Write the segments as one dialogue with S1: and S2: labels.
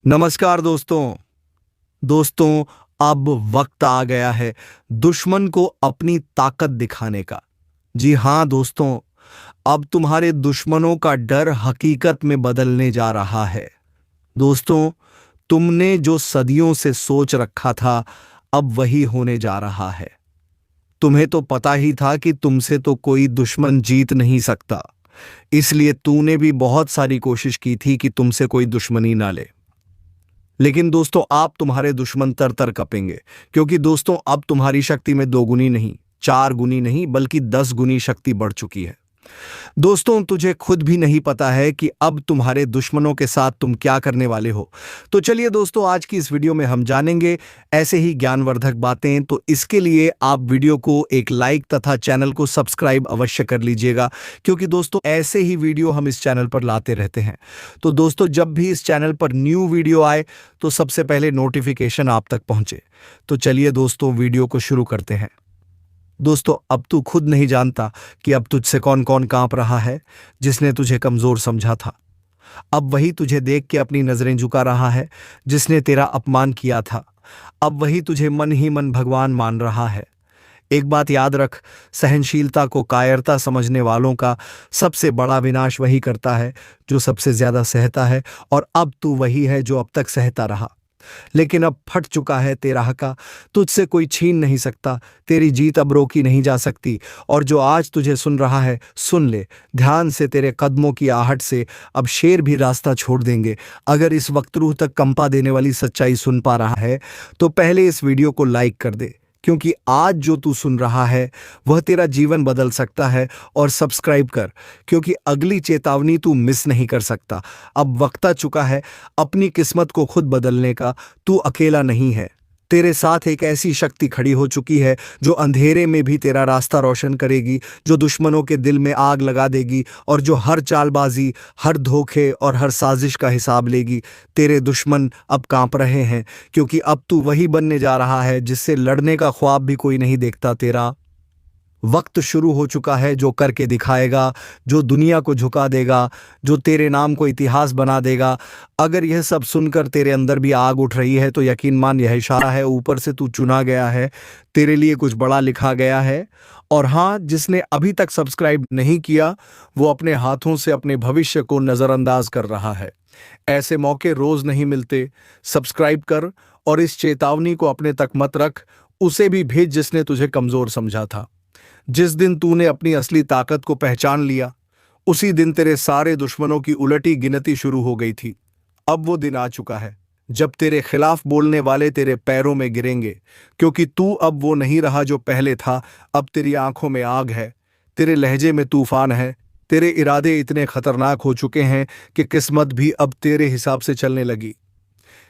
S1: नमस्कार दोस्तों। दोस्तों, अब वक्त आ गया है दुश्मन को अपनी ताकत दिखाने का। जी हाँ दोस्तों, अब तुम्हारे दुश्मनों का डर हकीकत में बदलने जा रहा है। दोस्तों, तुमने जो सदियों से सोच रखा था, अब वही होने जा रहा है। तुम्हें तो पता ही था कि तुमसे तो कोई दुश्मन जीत नहीं सकता, इसलिए तूने भी बहुत सारी कोशिश की थी कि तुमसे कोई दुश्मनी ना ले। लेकिन दोस्तों, आप तुम्हारे दुश्मन तर तर कपेंगे, क्योंकि दोस्तों अब तुम्हारी शक्ति में 2 गुनी नहीं, 4 गुनी नहीं, बल्कि 10 गुनी शक्ति बढ़ चुकी है। दोस्तों, तुझे खुद भी नहीं पता है कि अब तुम्हारे दुश्मनों के साथ तुम क्या करने वाले हो। तो चलिए दोस्तों, आज की इस वीडियो में हम जानेंगे ऐसे ही ज्ञानवर्धक बातें। तो इसके लिए आप वीडियो को एक लाइक तथा चैनल को सब्सक्राइब अवश्य कर लीजिएगा, क्योंकि दोस्तों ऐसे ही वीडियो हम इस चैनल पर लाते रहते हैं। तो दोस्तों, जब भी इस चैनल पर न्यू वीडियो आए तो सबसे पहले नोटिफिकेशन आप तक पहुंचे। तो चलिए दोस्तों, वीडियो को शुरू करते हैं। दोस्तों, अब तू खुद नहीं जानता कि अब तुझसे कौन कौन कांप रहा है। जिसने तुझे कमजोर समझा था, अब वही तुझे देख के अपनी नजरें झुका रहा है। जिसने तेरा अपमान किया था, अब वही तुझे मन ही मन भगवान मान रहा है। एक बात याद रख, सहनशीलता को कायरता समझने वालों का सबसे बड़ा विनाश वही करता है जो सबसे ज्यादा सहता है। और अब तू वही है जो अब तक सहता रहा, लेकिन अब फट चुका है तेरा हका। तुझसे कोई छीन नहीं सकता, तेरी जीत अब रोकी नहीं जा सकती। और जो आज तुझे सुन रहा है, सुन ले ध्यान से, तेरे कदमों की आहट से अब शेर भी रास्ता छोड़ देंगे। अगर इस वक्त रूह तक कंपा देने वाली सच्चाई सुन पा रहा है तो पहले इस वीडियो को लाइक कर दे, क्योंकि आज जो तू सुन रहा है वह तेरा जीवन बदल सकता है। और सब्सक्राइब कर, क्योंकि अगली चेतावनी तू मिस नहीं कर सकता। अब वक्त आ चुका है अपनी किस्मत को खुद बदलने का। तू अकेला नहीं है, तेरे साथ एक ऐसी शक्ति खड़ी हो चुकी है जो अंधेरे में भी तेरा रास्ता रोशन करेगी, जो दुश्मनों के दिल में आग लगा देगी और जो हर चालबाजी, हर धोखे और हर साजिश का हिसाब लेगी। तेरे दुश्मन अब कांप रहे हैं, क्योंकि अब तू वही बनने जा रहा है जिससे लड़ने का ख्वाब भी कोई नहीं देखता। तेरा वक्त शुरू हो चुका है जो करके दिखाएगा, जो दुनिया को झुका देगा, जो तेरे नाम को इतिहास बना देगा। अगर यह सब सुनकर तेरे अंदर भी आग उठ रही है तो यकीन मान, यह इशारा है ऊपर से, तू चुना गया है, तेरे लिए कुछ बड़ा लिखा गया है। और हाँ, जिसने अभी तक सब्सक्राइब नहीं किया वो अपने हाथों से अपने भविष्य को नजरअंदाज कर रहा है। ऐसे मौके रोज नहीं मिलते। सब्सक्राइब कर और इस चेतावनी को अपने तक मत रख, उसे भी भेज जिसने तुझे कमजोर समझा था। जिस दिन तूने अपनी असली ताकत को पहचान लिया, उसी दिन तेरे सारे दुश्मनों की उलटी गिनती शुरू हो गई थी। अब वो दिन आ चुका है जब तेरे खिलाफ बोलने वाले तेरे पैरों में गिरेंगे, क्योंकि तू अब वो नहीं रहा जो पहले था। अब तेरी आंखों में आग है, तेरे लहजे में तूफान है, तेरे इरादे इतने खतरनाक हो चुके हैं कि किस्मत भी अब तेरे हिसाब से चलने लगी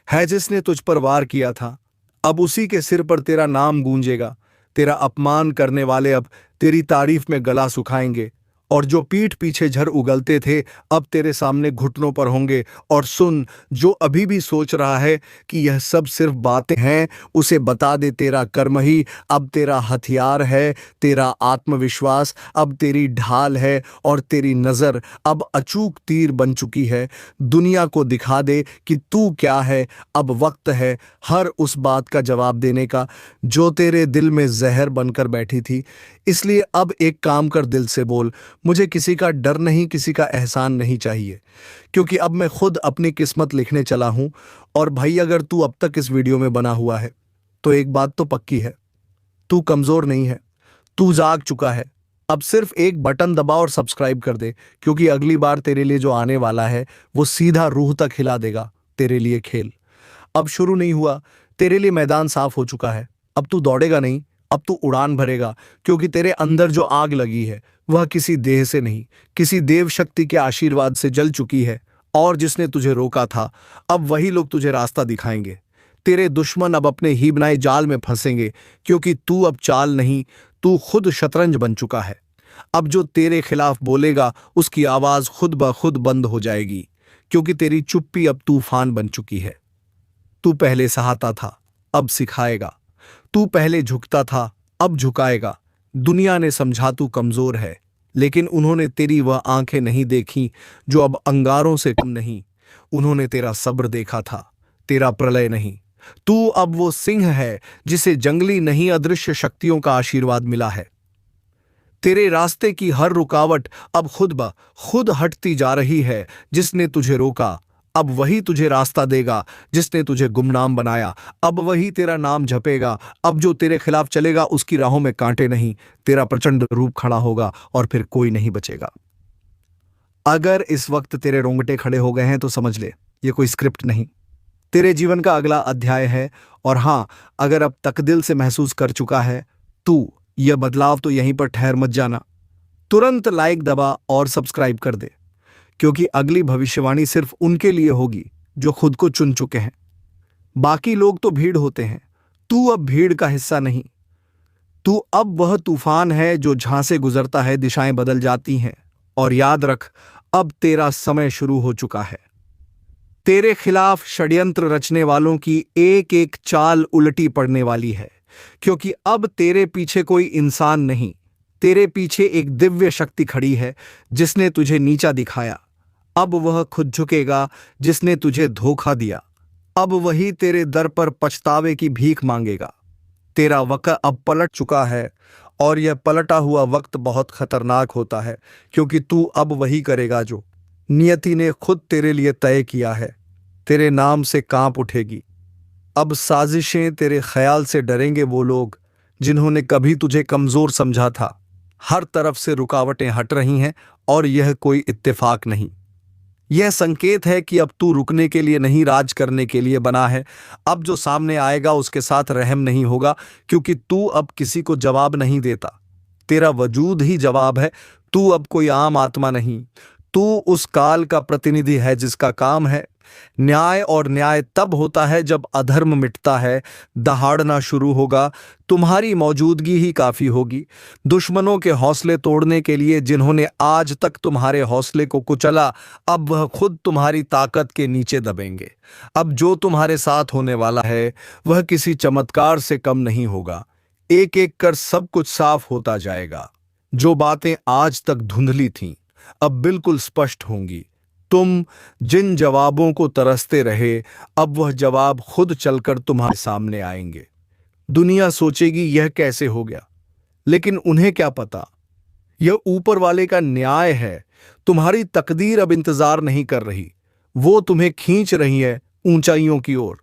S1: है। जिसने तुझ पर वार किया था, अब उसी के सिर पर तेरा नाम गूंजेगा। तेरा अपमान करने वाले अब तेरी तारीफ में गला सुखाएंगे, और जो पीठ पीछे झर उगलते थे अब तेरे सामने घुटनों पर होंगे। और सुन, जो अभी भी सोच रहा है कि यह सब सिर्फ बातें हैं, उसे बता दे तेरा कर्म ही अब तेरा हथियार है। तेरा आत्मविश्वास अब तेरी ढाल है, और तेरी नज़र अब अचूक तीर बन चुकी है। दुनिया को दिखा दे कि तू क्या है। अब वक्त है हर उस बात का जवाब देने का जो तेरे दिल में जहर बनकर बैठी थी। इसलिए अब एक काम कर, दिल से बोल, मुझे किसी का डर नहीं, किसी का एहसान नहीं चाहिए, क्योंकि अब मैं खुद अपनी किस्मत लिखने चला हूं। और भाई, अगर तू अब तक इस वीडियो में बना हुआ है तो एक बात तो पक्की है, तू कमजोर नहीं है, तू जाग चुका है। अब सिर्फ एक बटन दबा और सब्सक्राइब कर दे, क्योंकि अगली बार तेरे लिए जो आने वाला है वो सीधा रूह तक हिला देगा। तेरे लिए खेल अब शुरू नहीं हुआ, तेरे लिए मैदान साफ हो चुका है। अब तू दौड़ेगा नहीं, अब तू उड़ान भरेगा, क्योंकि तेरे अंदर जो आग लगी है वह किसी देह से नहीं, किसी देव शक्ति के आशीर्वाद से जल चुकी है। और जिसने तुझे रोका था, अब वही लोग तुझे रास्ता दिखाएंगे। तेरे दुश्मन अब अपने ही बनाए जाल में फंसेंगे, क्योंकि तू अब चाल नहीं, तू खुद शतरंज बन चुका है। अब जो तेरे खिलाफ बोलेगा उसकी आवाज खुद ब खुद बंद हो जाएगी, क्योंकि तेरी चुप्पी अब तूफान बन चुकी है। तू पहले सहाता था, अब सिखाएगा। तू पहले झुकता था, अब झुकाएगा। दुनिया ने समझा तू कमजोर है, लेकिन उन्होंने तेरी वह आंखें नहीं देखी जो अब अंगारों से कम नहीं। उन्होंने तेरा सब्र देखा था, तेरा प्रलय नहीं। तू अब वो सिंह है जिसे जंगली नहीं अदृश्य शक्तियों का आशीर्वाद मिला है। तेरे रास्ते की हर रुकावट अब खुद ब खुद हटती जा रही है। जिसने तुझे रोका अब वही तुझे रास्ता देगा। जिसने तुझे गुमनाम बनाया अब वही तेरा नाम जपेगा। अब जो तेरे खिलाफ चलेगा उसकी राहों में कांटे नहीं, तेरा प्रचंड रूप खड़ा होगा और फिर कोई नहीं बचेगा। अगर इस वक्त तेरे रोंगटे खड़े हो गए हैं तो समझ ले, ये कोई स्क्रिप्ट नहीं, तेरे जीवन का अगला अध्याय है। और हां, अगर अब तक दिल से महसूस कर चुका है तू यह बदलाव, तो यहीं पर ठहर मत जाना। तुरंत लाइक दबा और सब्सक्राइब कर दे, क्योंकि अगली भविष्यवाणी सिर्फ उनके लिए होगी जो खुद को चुन चुके हैं। बाकी लोग तो भीड़ होते हैं, तू अब भीड़ का हिस्सा नहीं। तू अब वह तूफान है जो जहां से गुजरता है दिशाएं बदल जाती हैं। और याद रख, अब तेरा समय शुरू हो चुका है। तेरे खिलाफ षड्यंत्र रचने वालों की एक एक चाल उलटी पड़ने वाली है, क्योंकि अब तेरे पीछे कोई इंसान नहीं, तेरे पीछे एक दिव्य शक्ति खड़ी है जिसने तुझे नीचा दिखाया। अब वह खुद झुकेगा जिसने तुझे धोखा दिया। अब वही तेरे दर पर पछतावे की भीख मांगेगा। तेरा वक्त अब पलट चुका है और यह पलटा हुआ वक्त बहुत खतरनाक होता है, क्योंकि तू अब वही करेगा जो नियति ने खुद तेरे लिए तय किया है। तेरे नाम से कांप उठेगी अब साजिशें, तेरे ख्याल से डरेंगे वो लोग जिन्होंने कभी तुझे कमजोर समझा था। हर तरफ से रुकावटें हट रही हैं और यह कोई इत्तेफाक नहीं, यह संकेत है कि अब तू रुकने के लिए नहीं, राज करने के लिए बना है। अब जो सामने आएगा उसके साथ रहम नहीं होगा, क्योंकि तू अब किसी को जवाब नहीं देता, तेरा वजूद ही जवाब है। तू अब कोई आम आत्मा नहीं, तू उस काल का प्रतिनिधि है जिसका काम है न्याय। और न्याय तब होता है जब अधर्म मिटता है, दहाड़ना शुरू होगा। तुम्हारी मौजूदगी ही काफी होगी दुश्मनों के हौसले तोड़ने के लिए। जिन्होंने आज तक तुम्हारे हौसले को कुचला, अब वह खुद तुम्हारी ताकत के नीचे दबेंगे। अब जो तुम्हारे साथ होने वाला है वह किसी चमत्कार से कम नहीं होगा। एक एक कर सब कुछ साफ होता जाएगा। जो बातें आज तक धुंधली थीं अब बिल्कुल स्पष्ट होंगी। तुम जिन जवाबों को तरसते रहे, अब वह जवाब खुद चलकर तुम्हारे सामने आएंगे। दुनिया सोचेगी यह कैसे हो गया, लेकिन उन्हें क्या पता, यह ऊपर वाले का न्याय है। तुम्हारी तकदीर अब इंतजार नहीं कर रही, वो तुम्हें खींच रही है ऊंचाइयों की ओर।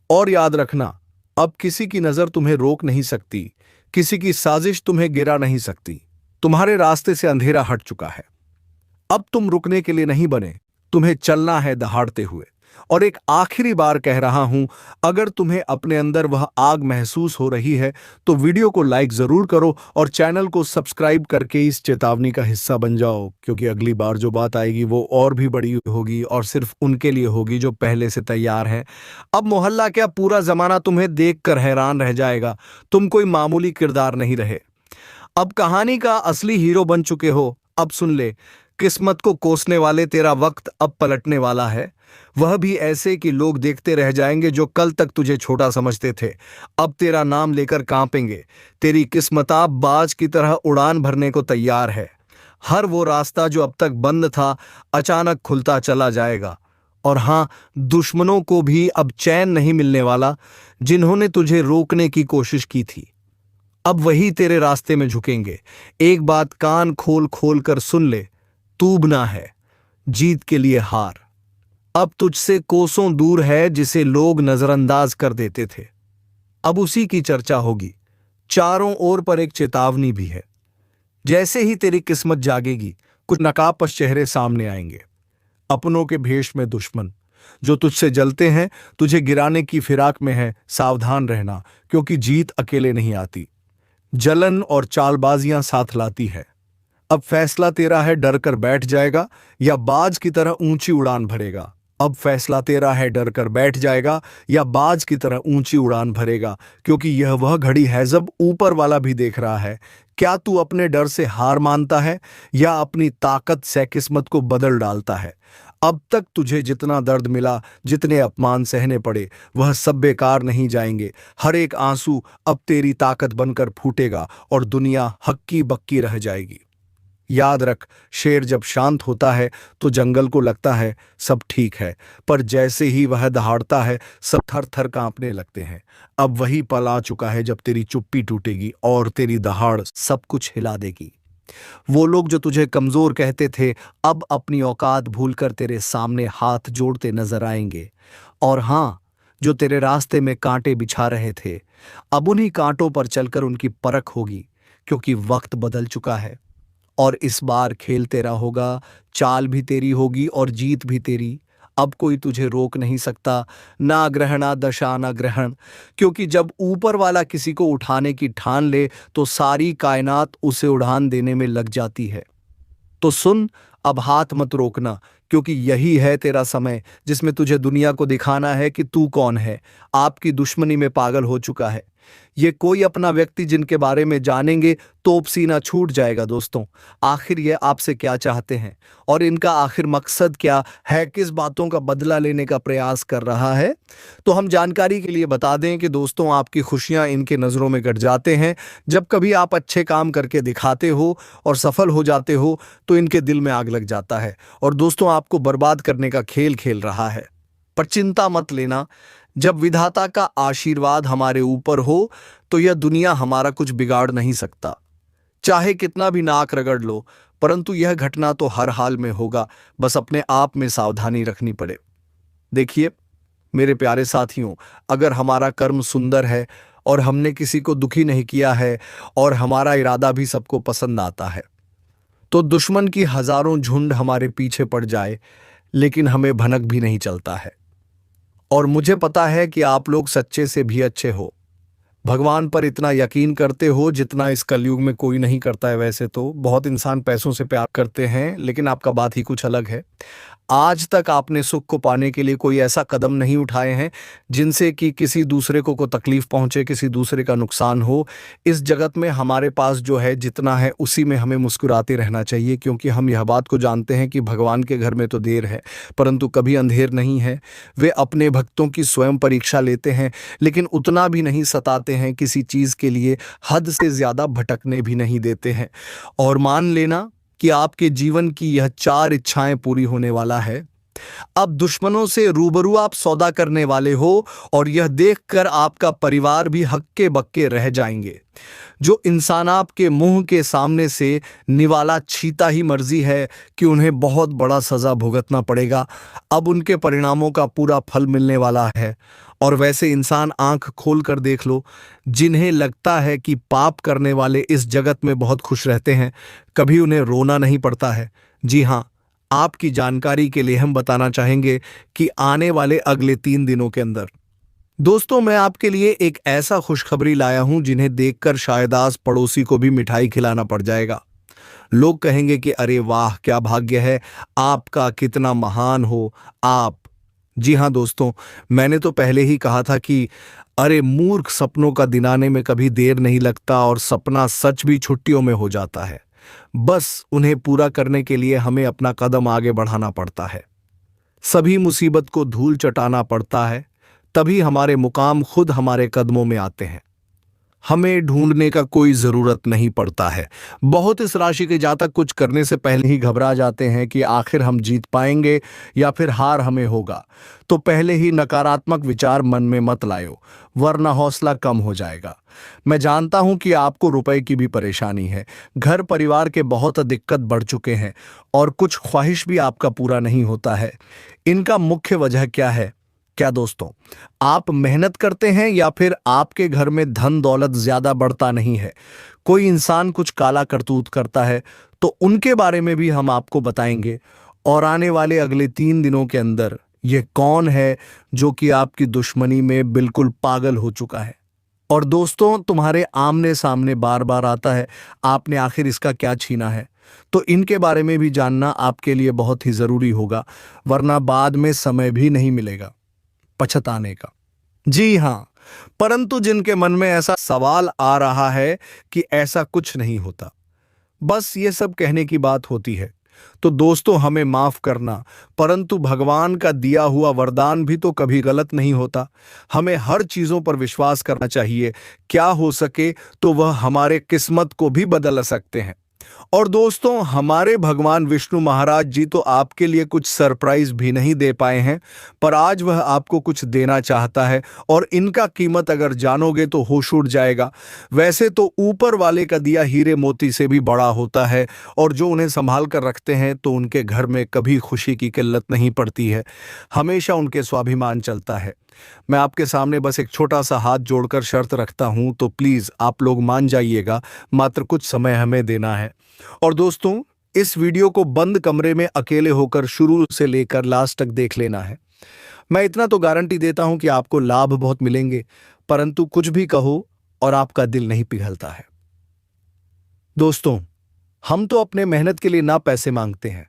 S1: और याद रखना, अब किसी की नजर तुम्हें रोक नहीं सकती, किसी की साजिश तुम्हें गिरा नहीं सकती। तुम्हारे रास्ते से अंधेरा हट चुका है। अब तुम रुकने के लिए नहीं बने, तुम्हें चलना है दहाड़ते हुए। और एक आखिरी बार कह रहा हूं, अगर तुम्हें अपने अंदर वह आग महसूस हो रही है तो वीडियो को लाइक जरूर करो और चैनल को सब्सक्राइब करके इस चेतावनी का हिस्सा बन जाओ, क्योंकि अगली बार जो बात आएगी वो और भी बड़ी होगी और सिर्फ उनके लिए होगी जो पहले से तैयार हैं। अब मोहल्ला क्या, पूरा जमाना तुम्हें देखकर हैरान रह जाएगा। तुम कोई मामूली किरदार नहीं रहे, अब कहानी का असली हीरो बन चुके हो। अब सुन ले, किस्मत को कोसने वाले, तेरा वक्त अब पलटने वाला है। वह भी ऐसे कि लोग देखते रह जाएंगे जो कल तक तुझे छोटा समझते थे, अब तेरा नाम लेकर कांपेंगे। तेरी किस्मत अब बाज की तरह उड़ान भरने को तैयार है। हर वो रास्ता जो अब तक बंद था अचानक खुलता चला जाएगा। और हां, दुश्मनों को भी अब चैन नहीं मिलने वाला। जिन्होंने तुझे रोकने की कोशिश की थी अब वही तेरे रास्ते में झुकेंगे। एक बात कान खोल खोल कर सुन ले, टूटना है जीत के लिए हार अब तुझसे कोसों दूर है, जिसे लोग नजरअंदाज कर देते थे। अब उसी की चर्चा होगी। चारों ओर पर एक चेतावनी भी है। जैसे ही तेरी किस्मत जागेगी, कुछ नकाबपोश चेहरे सामने आएंगे, अपनों के भेष में दुश्मन जो तुझसे जलते हैं, तुझे गिराने की फिराक में है। सावधान रहना, क्योंकि जीत अकेले नहीं आती, जलन और चालबाजियां साथ लाती है। अब फैसला तेरा है, डर कर बैठ जाएगा या बाज की तरह ऊंची उड़ान भरेगा। अब फैसला तेरा है, डर कर बैठ जाएगा या बाज की तरह ऊंची उड़ान भरेगा, क्योंकि यह वह घड़ी है जब ऊपर वाला भी देख रहा है। क्या तू अपने डर से हार मानता है या अपनी ताकत से किस्मत को बदल डालता है? अब तक तुझे जितना दर्द मिला, जितने अपमान सहने पड़े, वह सब बेकार नहीं जाएंगे। हर एक आंसू अब तेरी ताकत बनकर फूटेगा और दुनिया हक्की बक्की रह जाएगी। याद रख, शेर जब शांत होता है तो जंगल को लगता है सब ठीक है, पर जैसे ही वह दहाड़ता है सब थर थर कांपने लगते हैं। अब वही पल आ चुका है जब तेरी चुप्पी टूटेगी और तेरी दहाड़ सब कुछ हिला देगी। वो लोग जो तुझे कमजोर कहते थे अब अपनी औकात भूलकर तेरे सामने हाथ जोड़ते नजर आएंगे। और हाँ, जो तेरे रास्ते में कांटे बिछा रहे थे अब उन्हीं कांटों पर चलकर उनकी परख होगी, क्योंकि वक्त बदल चुका है। और इस बार खेल तेरा होगा, चाल भी तेरी होगी और जीत भी तेरी। अब कोई तुझे रोक नहीं सकता, ना ग्रहण ना दशा ना ग्रहण, क्योंकि जब ऊपर वाला किसी को उठाने की ठान ले तो सारी कायनात उसे उड़ान देने में लग जाती है। तो सुन, अब हाथ मत रोकना, क्योंकि यही है तेरा समय जिसमें तुझे दुनिया को दिखाना है कि तू कौन है। आपकी दुश्मनी में पागल हो चुका है ये कोई अपना व्यक्ति जिनके बारे में जानेंगे तो पसीना छूट जाएगा। दोस्तों, आखिर ये आपसे क्या चाहते हैं और इनका आखिर मकसद क्या है, किस बातों का बदला लेने का प्रयास कर रहा है? तो हम जानकारी के लिए बता दें कि दोस्तों, आपकी खुशियां इनके नज़रों में गट जाते हैं। जब कभी आप अच्छे काम करके दिखाते हो और सफल हो जाते हो तो इनके दिल में आग लग जाता है और दोस्तों आपको बर्बाद करने का खेल खेल रहा है। पर चिंता मत लेना, जब विधाता का आशीर्वाद हमारे ऊपर हो तो यह दुनिया हमारा कुछ बिगाड़ नहीं सकता। चाहे कितना भी नाक रगड़ लो, परंतु यह घटना तो हर हाल में होगा, बस अपने आप में सावधानी रखनी पड़े। देखिए मेरे प्यारे साथियों, अगर हमारा कर्म सुंदर है और हमने किसी को दुखी नहीं किया है और हमारा इरादा भी सबको पसंद आता है, तो दुश्मन की हजारों झुंड हमारे पीछे पड़ जाए लेकिन हमें भनक भी नहीं चलता है। और मुझे पता है कि आप लोग सच्चे से भी अच्छे हो, भगवान पर इतना यकीन करते हो जितना इस कलयुग में कोई नहीं करता है। वैसे तो बहुत इंसान पैसों से प्यार करते हैं, लेकिन आपका बात ही कुछ अलग है। आज तक आपने सुख को पाने के लिए कोई ऐसा कदम नहीं उठाए हैं जिनसे कि किसी दूसरे को तकलीफ पहुंचे, किसी दूसरे का नुकसान हो। इस जगत में हमारे पास जो है जितना है उसी में हमें मुस्कुराते रहना चाहिए, क्योंकि हम यह बात को जानते हैं कि भगवान के घर में तो देर है परंतु कभी अंधेर नहीं है। वे अपने भक्तों की स्वयं परीक्षा लेते हैं, लेकिन उतना भी नहीं सताते हैं, किसी चीज़ के लिए हद से ज़्यादा भटकने भी नहीं देते हैं। और मान लेना कि आपके जीवन की यह 4 इच्छाएं पूरी होने वाला है। अब दुश्मनों से रूबरू आप सौदा करने वाले हो और यह देखकर आपका परिवार भी हक्के बक्के रह जाएंगे। जो इंसान आपके मुंह के सामने से निवाला छीता ही मर्जी है कि उन्हें बहुत बड़ा सजा भुगतना पड़ेगा, अब उनके परिणामों का पूरा फल मिलने वाला है। और वैसे इंसान आंख खोल कर देख लो, जिन्हें लगता है कि पाप करने वाले इस जगत में बहुत खुश रहते हैं, कभी उन्हें रोना नहीं पड़ता है। जी हाँ, आपकी जानकारी के लिए हम बताना चाहेंगे कि आने वाले अगले 3 दिनों के अंदर दोस्तों मैं आपके लिए एक ऐसा खुशखबरी लाया हूं जिन्हें देखकर शायद आज पड़ोसी को भी मिठाई खिलाना पड़ जाएगा। लोग कहेंगे कि अरे वाह क्या भाग्य है आपका, कितना महान हो आप। जी हाँ दोस्तों, मैंने तो पहले ही कहा था कि अरे मूर्ख सपनों का दिनाने में कभी देर नहीं लगता और सपना सच भी छुट्टियों में हो जाता है। बस उन्हें पूरा करने के लिए हमें अपना कदम आगे बढ़ाना पड़ता है। सभी मुसीबत को धूल चटाना पड़ता है, तभी हमारे मुकाम खुद हमारे कदमों में आते हैं। हमें ढूंढने का कोई जरूरत नहीं पड़ता है। बहुत इस राशि के जातक कुछ करने से पहले ही घबरा जाते हैं कि आखिर हम जीत पाएंगे या फिर हार हमें होगा। तो पहले ही नकारात्मक विचार मन में मत लायो, वरना हौसला कम हो जाएगा। मैं जानता हूं कि आपको रुपए की भी परेशानी है, घर परिवार के बहुत दिक्कत बढ़ चुके हैं और कुछ ख्वाहिश भी आपका पूरा नहीं होता है। इनका मुख्य वजह क्या है? क्या दोस्तों, आप मेहनत करते हैं या फिर आपके घर में धन दौलत ज्यादा बढ़ता नहीं है? कोई इंसान कुछ काला करतूत करता है तो उनके बारे में भी हम आपको बताएंगे। और आने वाले अगले 3 दिनों के अंदर यह कौन है जो कि आपकी दुश्मनी में बिल्कुल पागल हो चुका है और दोस्तों तुम्हारे आमने सामने बार बार आता है, आपने आखिर इसका क्या छीना है? तो इनके बारे में भी जानना आपके लिए बहुत ही जरूरी होगा, वरना बाद में समय भी नहीं मिलेगा पछताने का। जी हाँ, परंतु जिनके मन में ऐसा सवाल आ रहा है कि ऐसा कुछ नहीं होता, बस ये सब कहने की बात होती है, तो दोस्तों हमें माफ करना, परंतु भगवान का दिया हुआ वरदान भी तो कभी गलत नहीं होता। हमें हर चीजों पर विश्वास करना चाहिए, क्या हो सके तो वह हमारे किस्मत को भी बदल सकते हैं। और दोस्तों, हमारे भगवान विष्णु महाराज जी तो आपके लिए कुछ सरप्राइज भी नहीं दे पाए हैं, पर आज वह आपको कुछ देना चाहता है और इनका कीमत अगर जानोगे तो होश उड़ जाएगा। वैसे तो ऊपर वाले का दिया हीरे मोती से भी बड़ा होता है, और जो उन्हें संभाल कर रखते हैं तो उनके घर में कभी खुशी की किल्लत नहीं पड़ती है, हमेशा उनके स्वाभिमान चलता है। मैं आपके सामने बस एक छोटा सा हाथ जोड़कर शर्त रखता हूं, तो प्लीज आप लोग मान जाइएगा, मात्र कुछ समय हमें देना है। और दोस्तों, इस वीडियो को बंद कमरे में अकेले होकर शुरू से लेकर लास्ट तक देख लेना है। मैं इतना तो गारंटी देता हूं कि आपको लाभ बहुत मिलेंगे, परंतु कुछ भी कहो और आपका दिल नहीं पिघलता है। दोस्तों, हम तो अपने मेहनत के लिए ना पैसे मांगते हैं,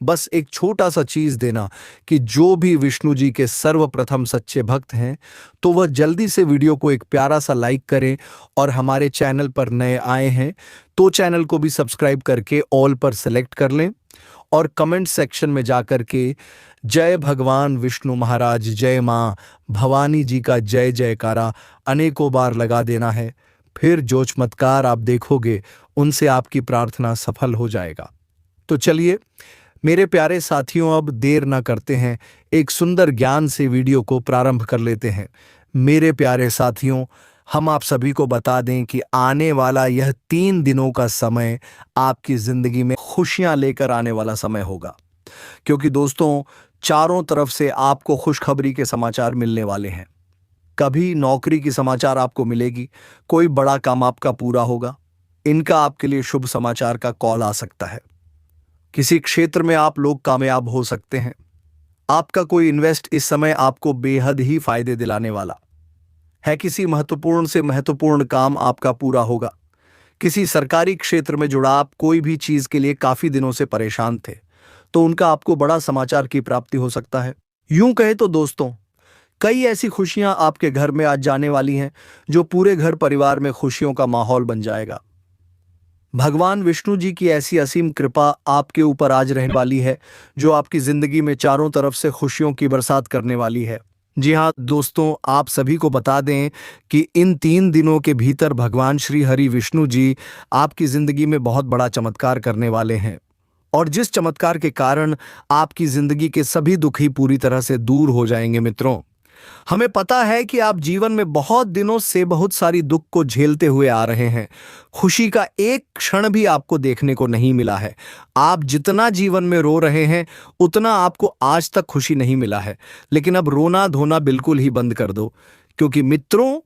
S1: बस एक छोटा सा चीज देना कि जो भी विष्णु जी के सर्वप्रथम सच्चे भक्त हैं तो वह जल्दी से वीडियो को एक प्यारा सा लाइक करें, और हमारे चैनल पर नए आए हैं तो चैनल को भी सब्सक्राइब करके ऑल पर सेलेक्ट कर लें, और कमेंट सेक्शन में जाकर के जय भगवान विष्णु महाराज, जय मां भवानी जी का जय जयकारा अनेकों बार लगा देना है। फिर जो चमत्कार आप देखोगे उनसे आपकी प्रार्थना सफल हो जाएगा। तो चलिए मेरे प्यारे साथियों, अब देर ना करते हैं, एक सुंदर ज्ञान से वीडियो को प्रारंभ कर लेते हैं। मेरे प्यारे साथियों, हम आप सभी को बता दें कि आने वाला यह 3 दिनों का समय आपकी जिंदगी में खुशियां लेकर आने वाला समय होगा, क्योंकि दोस्तों चारों तरफ से आपको खुशखबरी के समाचार मिलने वाले हैं। कभी नौकरी की समाचार आपको मिलेगी, कोई बड़ा काम आपका पूरा होगा, इनका आपके लिए शुभ समाचार का कॉल आ सकता है। किसी क्षेत्र में आप लोग कामयाब हो सकते हैं। आपका कोई इन्वेस्ट इस समय आपको बेहद ही फायदे दिलाने वाला है। किसी महत्वपूर्ण से महत्वपूर्ण काम आपका पूरा होगा। किसी सरकारी क्षेत्र में जुड़ा आप कोई भी चीज के लिए काफी दिनों से परेशान थे, तो उनका आपको बड़ा समाचार की प्राप्ति हो सकता है। यूं कहे तो दोस्तों, कई ऐसी खुशियां आपके घर में आज जाने वाली हैं जो पूरे घर परिवार में खुशियों का माहौल बन जाएगा। भगवान विष्णु जी की ऐसी असीम कृपा आपके ऊपर आज रहने वाली है जो आपकी जिंदगी में चारों तरफ से खुशियों की बरसात करने वाली है। जी हाँ दोस्तों, आप सभी को बता दें कि इन 3 दिनों के भीतर भगवान श्री हरि विष्णु जी आपकी जिंदगी में बहुत बड़ा चमत्कार करने वाले हैं, और जिस चमत्कार के कारण आपकी जिंदगी के सभी दुख ही पूरी तरह से दूर हो जाएंगे। मित्रों, हमें पता है कि आप जीवन में बहुत दिनों से बहुत सारी दुख को झेलते हुए आ रहे हैं। खुशी का एक क्षण भी आपको देखने को नहीं मिला है। आप जितना जीवन में रो रहे हैं उतना आपको आज तक खुशी नहीं मिला है। लेकिन अब रोना धोना बिल्कुल ही बंद कर दो, क्योंकि मित्रों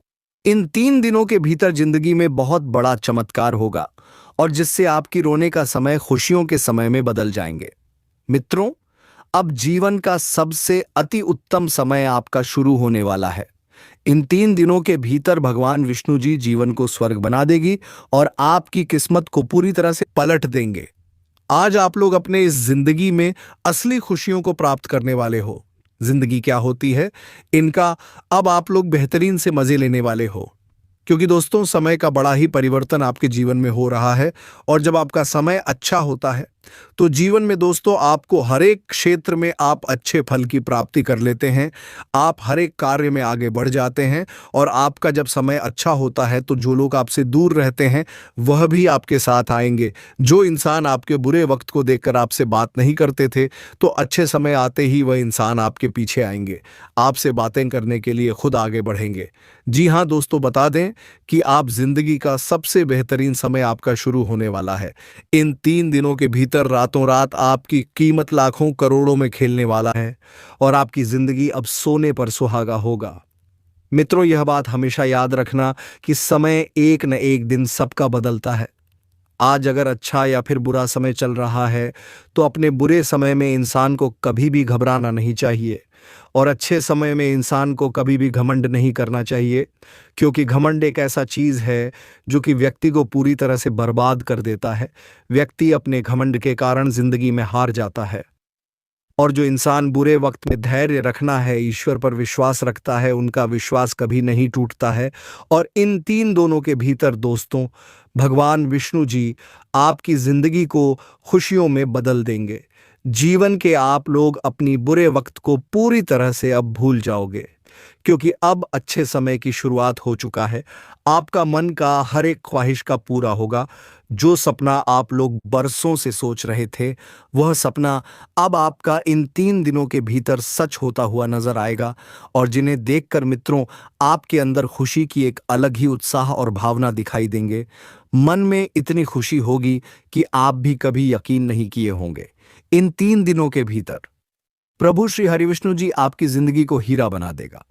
S1: इन 3 दिनों के भीतर जिंदगी में बहुत बड़ा चमत्कार होगा, और जिससे आपकी रोने का समय खुशियों के समय में बदल जाएंगे। मित्रों, अब जीवन का सबसे अति उत्तम समय आपका शुरू होने वाला है। इन 3 दिनों के भीतर भगवान विष्णु जी जीवन को स्वर्ग बना देगी और आपकी किस्मत को पूरी तरह से पलट देंगे। आज आप लोग अपने इस जिंदगी में असली खुशियों को प्राप्त करने वाले हो। जिंदगी क्या होती है, इनका अब आप लोग बेहतरीन से मजे लेने वाले हो, क्योंकि दोस्तों समय का बड़ा ही परिवर्तन आपके जीवन में हो रहा है। और जब आपका समय अच्छा होता है तो जीवन में दोस्तों आपको हर एक क्षेत्र में आप अच्छे फल की प्राप्ति कर लेते हैं। आप हर एक कार्य में आगे बढ़ जाते हैं, और आपका जब समय अच्छा होता है तो जो लोग आपसे दूर रहते हैं वह भी आपके साथ आएंगे। जो इंसान आपके बुरे वक्त को देखकर आपसे बात नहीं करते थे, तो अच्छे समय आते ही वह इंसान आपके पीछे आएंगे, आपसे बातें करने के लिए खुद आगे बढ़ेंगे। जी हाँ दोस्तों, बता दें कि आप जिंदगी का सबसे बेहतरीन समय आपका शुरू होने वाला है। इन 3 दिनों के भीतर रातों रात आपकी कीमत लाखों करोड़ों में खेलने वाला है, और आपकी जिंदगी अब सोने पर सुहागा होगा। मित्रों, यह बात हमेशा याद रखना कि समय एक न एक दिन सबका बदलता है। आज अगर अच्छा या फिर बुरा समय चल रहा है तो अपने बुरे समय में इंसान को कभी भी घबराना नहीं चाहिए, और अच्छे समय में इंसान को कभी भी घमंड नहीं करना चाहिए, क्योंकि घमंड एक ऐसा चीज है जो कि व्यक्ति को पूरी तरह से बर्बाद कर देता है। व्यक्ति अपने घमंड के कारण जिंदगी में हार जाता है। और जो इंसान बुरे वक्त में धैर्य रखना है, ईश्वर पर विश्वास रखता है, उनका विश्वास कभी नहीं टूटता है। और इन 3 दोनों के भीतर दोस्तों भगवान विष्णु जी आपकी जिंदगी को खुशियों में बदल देंगे। जीवन के आप लोग अपनी बुरे वक्त को पूरी तरह से अब भूल जाओगे। क्योंकि अब अच्छे समय की शुरुआत हो चुका है। आपका मन का हर एक ख्वाहिश का पूरा होगा। जो सपना आप लोग बरसों से सोच रहे थे, वह सपना अब आपका इन 3 दिनों के भीतर सच होता हुआ नजर आएगा। और जिन्हें देखकर मित्रों आपके अंदर खुशी की एक अलग ही उत्साह और भावना दिखाई देंगे। मन में इतनी खुशी होगी कि आप भी कभी यकीन नहीं किए होंगे। इन 3 दिनों के भीतर प्रभु श्री हरिविष्णु जी आपकी जिंदगी को हीरा बना देगा।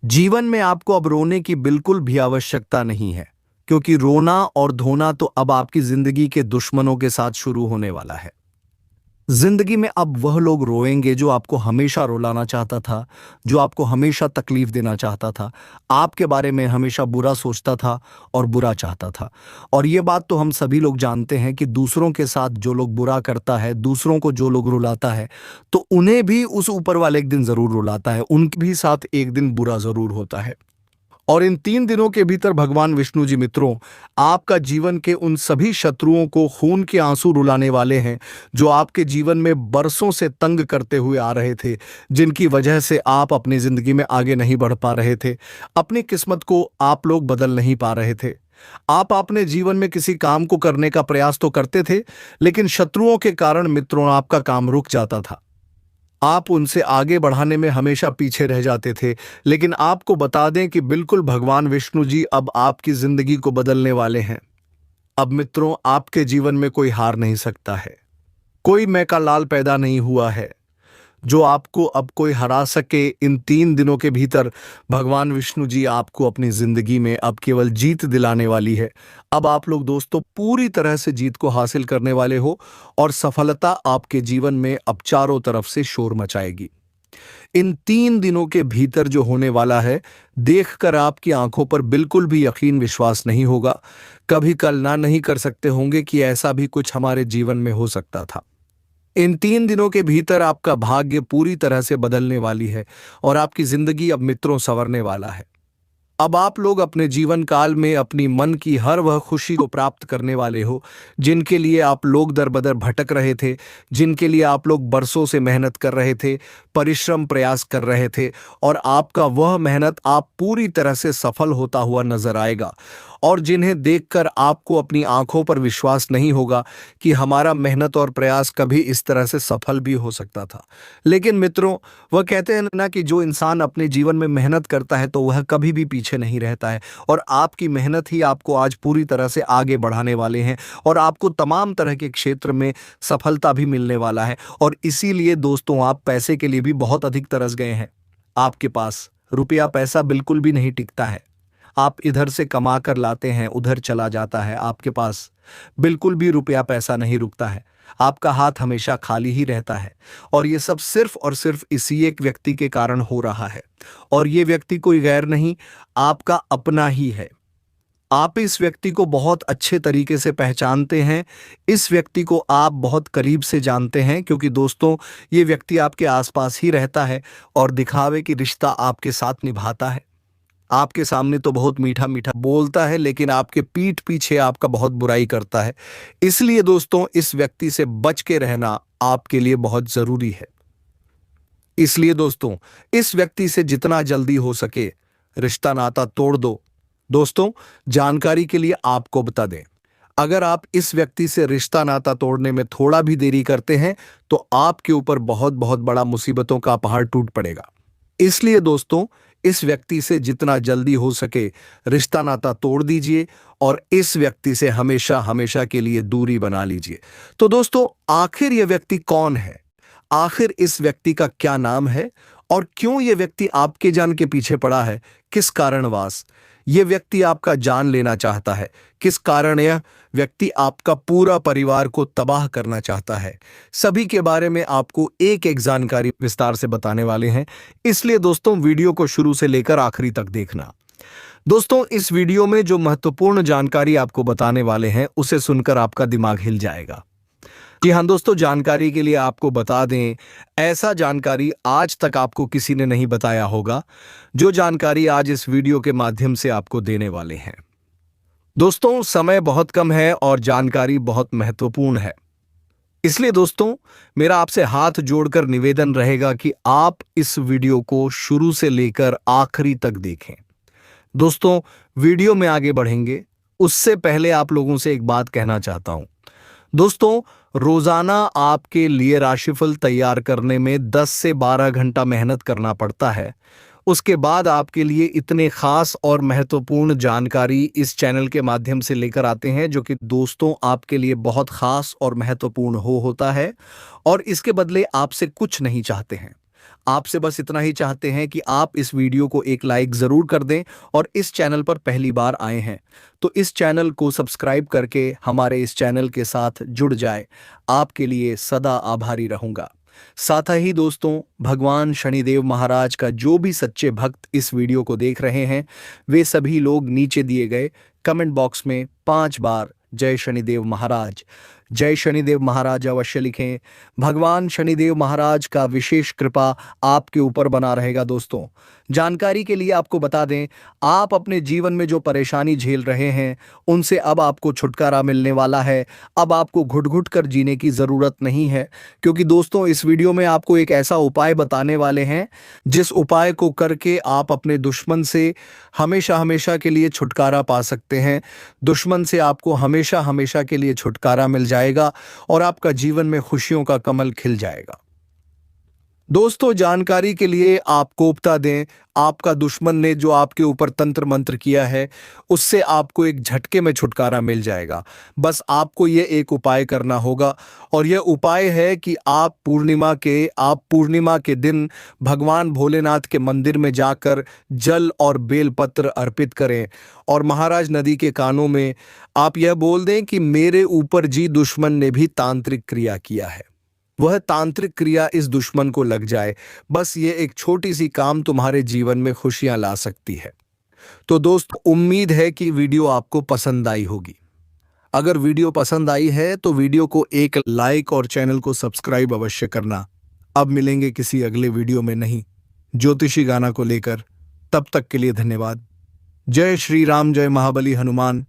S1: जीवन में आपको अब रोने की बिल्कुल भी आवश्यकता नहीं है, क्योंकि रोना और धोना तो अब आपकी जिंदगी के दुश्मनों के साथ शुरू होने वाला है। जिंदगी में अब वह लोग रोएंगे जो आपको हमेशा रुलाना चाहता था, जो आपको हमेशा तकलीफ देना चाहता था, आपके बारे में हमेशा बुरा सोचता था और बुरा चाहता था। और ये बात तो हम सभी लोग जानते हैं कि दूसरों के साथ जो लोग बुरा करता है, दूसरों को जो लोग रुलाता है, तो उन्हें भी उस ऊपर वाले एक दिन जरूर रुलाता है, उनके भी साथ एक दिन बुरा जरूर होता है। और इन 3 दिनों के भीतर भगवान विष्णु जी मित्रों आपका जीवन के उन सभी शत्रुओं को खून के आंसू रुलाने वाले हैं, जो आपके जीवन में बरसों से तंग करते हुए आ रहे थे, जिनकी वजह से आप अपनी जिंदगी में आगे नहीं बढ़ पा रहे थे, अपनी किस्मत को आप लोग बदल नहीं पा रहे थे। आप अपने जीवन में किसी काम को करने का प्रयास तो करते थे, लेकिन शत्रुओं के कारण मित्रों आपका काम रुक जाता था। आप उनसे आगे बढ़ाने में हमेशा पीछे रह जाते थे। लेकिन आपको बता दें कि बिल्कुल भगवान विष्णु जी अब आपकी जिंदगी को बदलने वाले हैं। अब मित्रों आपके जीवन में कोई हार नहीं सकता है, कोई मैं का लाल पैदा नहीं हुआ है जो आपको अब कोई हरा सके। इन 3 दिनों के भीतर भगवान विष्णु जी आपको अपनी जिंदगी में अब केवल जीत दिलाने वाली है। अब आप लोग दोस्तों पूरी तरह से जीत को हासिल करने वाले हो और सफलता आपके जीवन में अब चारों तरफ से शोर मचाएगी। इन 3 दिनों के भीतर जो होने वाला है, देखकर आपकी आंखों पर बिल्कुल भी यकीन विश्वास नहीं होगा। कभी कल्पना नहीं कर सकते होंगे कि ऐसा भी कुछ हमारे जीवन में हो सकता था। इन 3 दिनों के भीतर आपका भाग्य पूरी तरह से बदलने वाली है और आपकी जिंदगी अब मित्रों संवरने वाला है। अब आप लोग अपने जीवन काल में अपनी मन की हर वह खुशी को प्राप्त करने वाले हो, जिनके लिए आप लोग दर बदर भटक रहे थे, जिनके लिए आप लोग बरसों से मेहनत कर रहे थे, परिश्रम प्रयास कर रहे थे, और आपका वह मेहनत आप पूरी तरह से सफल होता हुआ नजर आएगा। और जिन्हें देखकर आपको अपनी आंखों पर विश्वास नहीं होगा कि हमारा मेहनत और प्रयास कभी इस तरह से सफल भी हो सकता था। लेकिन मित्रों वह कहते हैं ना कि जो इंसान अपने जीवन में मेहनत करता है तो वह कभी भी पीछे नहीं रहता है, और आपकी मेहनत ही आपको आज पूरी तरह से आगे बढ़ाने वाले हैं और आपको तमाम तरह के क्षेत्र में सफलता भी मिलने वाला है। और इसीलिए दोस्तों आप पैसे के लिए भी बहुत अधिक तरस गए हैं। आपके पास रुपया पैसा बिल्कुल भी नहीं टिकता है। आप इधर से कमा कर लाते हैं, उधर चला जाता है, आपके पास बिल्कुल भी रुपया पैसा नहीं रुकता है, आपका हाथ हमेशा खाली ही रहता है। और ये सब सिर्फ और सिर्फ इसी एक व्यक्ति के कारण हो रहा है, और ये व्यक्ति कोई गैर नहीं, आपका अपना ही है। आप इस व्यक्ति को बहुत अच्छे तरीके से पहचानते हैं, इस व्यक्ति को आप बहुत करीब से जानते हैं, क्योंकि दोस्तों ये व्यक्ति आपके आसपास ही रहता है और दिखावे की रिश्ता आपके साथ निभाता है। आपके सामने तो बहुत मीठा मीठा बोलता है, लेकिन आपके पीठ पीछे आपका बहुत बुराई करता है। इसलिए दोस्तों इस व्यक्ति से बच के रहना आपके लिए बहुत जरूरी है। इसलिए दोस्तों इस व्यक्ति से जितना जल्दी हो सके रिश्ता नाता तोड़ दो। दोस्तों जानकारी के लिए आपको बता दें, अगर आप इस व्यक्ति से रिश्ता नाता तोड़ने में थोड़ा भी देरी करते हैं तो आपके ऊपर बहुत बहुत बड़ा मुसीबतों का पहाड़ टूट पड़ेगा। इसलिए दोस्तों इस व्यक्ति से जितना जल्दी हो सके रिश्ता नाता तोड़ दीजिए और इस व्यक्ति से हमेशा हमेशा के लिए दूरी बना लीजिए। तो दोस्तों आखिर यह व्यक्ति कौन है, आखिर इस व्यक्ति का क्या नाम है, और क्यों यह व्यक्ति आपके जान के पीछे पड़ा है, किस कारणवश यह व्यक्ति आपका जान लेना चाहता है, किस कारण यह व्यक्ति आपका पूरा परिवार को तबाह करना चाहता है, सभी के बारे में आपको एक एक जानकारी विस्तार से बताने वाले हैं। इसलिए दोस्तों वीडियो को शुरू से लेकर आखिरी तक देखना। दोस्तों इस वीडियो में जो महत्वपूर्ण जानकारी आपको बताने वाले हैं उसे सुनकर आपका दिमाग हिल जाएगा। जी हाँ दोस्तों, जानकारी के लिए आपको बता दें, ऐसा जानकारी आज तक आपको किसी ने नहीं बताया होगा जो जानकारी आज इस वीडियो के माध्यम से आपको देने वाले हैं। दोस्तों समय बहुत कम है और जानकारी बहुत महत्वपूर्ण है। इसलिए दोस्तों मेरा आपसे हाथ जोड़कर निवेदन रहेगा कि आप इस वीडियो को शुरू से लेकर आखिरी तक देखें। दोस्तों वीडियो में आगे बढ़ेंगे उससे पहले आप लोगों से एक बात कहना चाहता हूं। दोस्तों रोजाना आपके लिए राशिफल तैयार करने में 10 से 12 घंटा मेहनत करना पड़ता है। उसके बाद आपके लिए इतने खास और महत्वपूर्ण जानकारी इस चैनल के माध्यम से लेकर आते हैं जो कि दोस्तों आपके लिए बहुत खास और महत्वपूर्ण होता है। और इसके बदले आपसे कुछ नहीं चाहते हैं, आपसे बस इतना ही चाहते हैं कि आप इस वीडियो को एक लाइक जरूर कर दें और इस चैनल पर पहली बार आए हैं तो इस चैनल को सब्सक्राइब करके हमारे इस चैनल के साथ जुड़ जाए। आपके लिए सदा आभारी रहूंगा। साथ ही दोस्तों भगवान शनिदेव महाराज का जो भी सच्चे भक्त इस वीडियो को देख रहे हैं वे सभी लोग नीचे दिए गए कमेंट बॉक्स में 5 बार जय शनिदेव महाराज, जय शनिदेव महाराज अवश्य लिखें। भगवान शनिदेव महाराज का विशेष कृपा आपके ऊपर बना रहेगा। दोस्तों जानकारी के लिए आपको बता दें, आप अपने जीवन में जो परेशानी झेल रहे हैं उनसे अब आपको छुटकारा मिलने वाला है। अब आपको घुट घुट कर जीने की ज़रूरत नहीं है, क्योंकि दोस्तों इस वीडियो में आपको एक ऐसा उपाय बताने वाले हैं जिस उपाय को करके आप अपने दुश्मन से हमेशा हमेशा के लिए छुटकारा पा सकते हैं। दुश्मन से आपको हमेशा हमेशा के लिए छुटकारा मिल जाएगा और आपका जीवन में खुशियों का कमल खिल जाएगा। दोस्तों जानकारी के लिए आप कोफ्ता दें, आपका दुश्मन ने जो आपके ऊपर तंत्र मंत्र किया है उससे आपको एक झटके में छुटकारा मिल जाएगा। बस आपको ये एक उपाय करना होगा और यह उपाय है कि आप पूर्णिमा के दिन भगवान भोलेनाथ के मंदिर में जाकर जल और बेलपत्र अर्पित करें और महाराज नदी के कानों में आप यह बोल दें कि मेरे ऊपर जी दुश्मन ने भी तांत्रिक क्रिया किया है, वह तांत्रिक क्रिया इस दुश्मन को लग जाए। बस ये एक छोटी सी काम तुम्हारे जीवन में खुशियां ला सकती है। तो दोस्त उम्मीद है कि वीडियो आपको पसंद आई होगी। अगर वीडियो पसंद आई है तो वीडियो को एक लाइक और चैनल को सब्सक्राइब अवश्य करना। अब मिलेंगे किसी अगले वीडियो में नहीं ज्योतिषी गाना को लेकर। तब तक के लिए धन्यवाद। जय श्री राम, जय महाबली हनुमान।